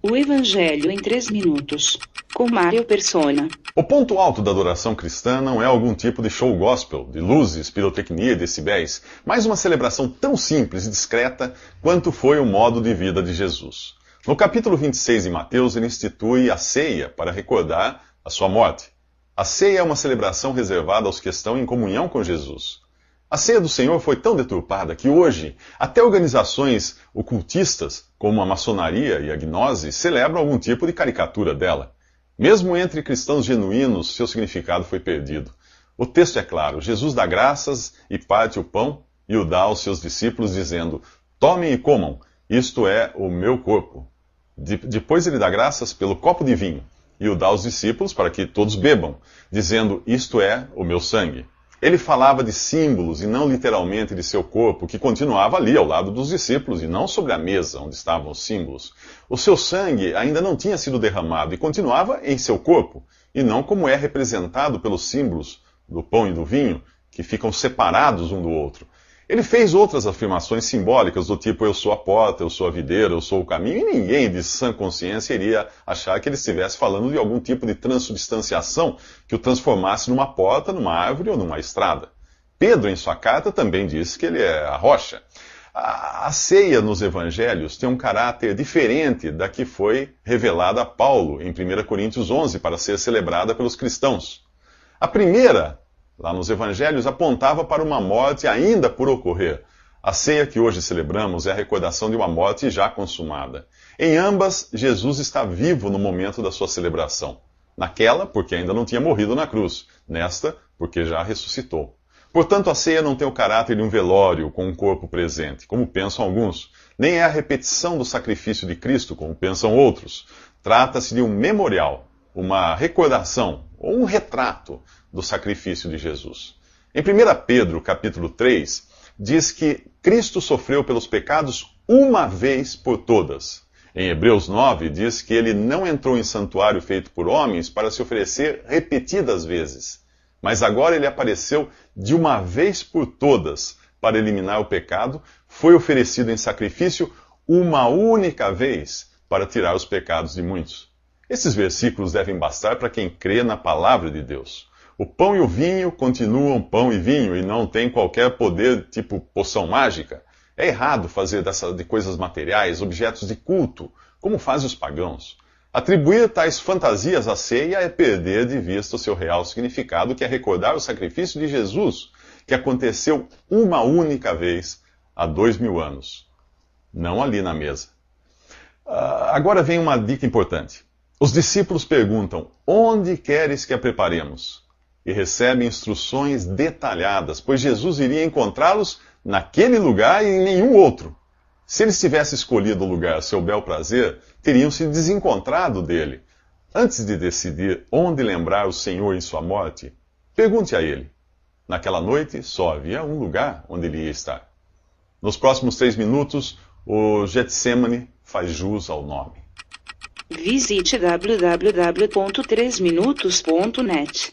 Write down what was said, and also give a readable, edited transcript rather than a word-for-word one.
O Evangelho em 3 minutos, com Mário Persona. O ponto alto da adoração cristã não é algum tipo de show gospel, de luzes, pirotecnia e decibéis, mas uma celebração tão simples e discreta quanto foi o modo de vida de Jesus. No capítulo 26 de Mateus, ele institui a ceia para recordar a sua morte. A ceia é uma celebração reservada aos que estão em comunhão com Jesus. A ceia do Senhor foi tão deturpada que hoje, até organizações ocultistas, como a maçonaria e a gnose, celebram algum tipo de caricatura dela. Mesmo entre cristãos genuínos, seu significado foi perdido. O texto é claro: Jesus dá graças e parte o pão e o dá aos seus discípulos, dizendo: tomem e comam, isto é o meu corpo. Depois ele dá graças pelo copo de vinho e o dá aos discípulos para que todos bebam, dizendo: isto é o meu sangue. Ele falava de símbolos e não literalmente de seu corpo, que continuava ali ao lado dos discípulos e não sobre a mesa onde estavam os símbolos. O seu sangue ainda não tinha sido derramado e continuava em seu corpo, e não como é representado pelos símbolos do pão e do vinho, que ficam separados um do outro. Ele fez outras afirmações simbólicas do tipo: eu sou a porta, eu sou a videira, eu sou o caminho, e ninguém de sã consciência iria achar que ele estivesse falando de algum tipo de transubstanciação que o transformasse numa porta, numa árvore ou numa estrada. Pedro, em sua carta, também diz que ele é a rocha. A ceia nos evangelhos tem um caráter diferente da que foi revelada a Paulo em 1 Coríntios 11 para ser celebrada pelos cristãos. A primeira, lá nos evangelhos, apontava para uma morte ainda por ocorrer. A ceia que hoje celebramos é a recordação de uma morte já consumada. Em ambas, Jesus está vivo no momento da sua celebração. Naquela, porque ainda não tinha morrido na cruz. Nesta, porque já ressuscitou. Portanto, a ceia não tem o caráter de um velório com um corpo presente, como pensam alguns. Nem é a repetição do sacrifício de Cristo, como pensam outros. Trata-se de um memorial, uma recordação, ou um retrato do sacrifício de Jesus. Em 1 Pedro, capítulo 3, diz que Cristo sofreu pelos pecados uma vez por todas. Em Hebreus 9, diz que ele não entrou em santuário feito por homens para se oferecer repetidas vezes. Mas agora ele apareceu de uma vez por todas para eliminar o pecado, foi oferecido em sacrifício uma única vez para tirar os pecados de muitos. Esses versículos devem bastar para quem crê na palavra de Deus. O pão e o vinho continuam pão e vinho e não têm qualquer poder tipo poção mágica. É errado fazer de coisas materiais objetos de culto, como fazem os pagãos. Atribuir tais fantasias à ceia é perder de vista o seu real significado, que é recordar o sacrifício de Jesus, que aconteceu uma única vez há 2000 anos. Não ali na mesa. Agora vem uma dica importante. Os discípulos perguntam: onde queres que a preparemos? E recebem instruções detalhadas, pois Jesus iria encontrá-los naquele lugar e em nenhum outro. Se eles tivessem escolhido o lugar a seu bel prazer, teriam se desencontrado dele. Antes de decidir onde lembrar o Senhor em sua morte, pergunte a ele. Naquela noite só havia um lugar onde ele ia estar. Nos próximos 3 minutos, o Getsemane faz jus ao nome. Visite www.3minutos.net.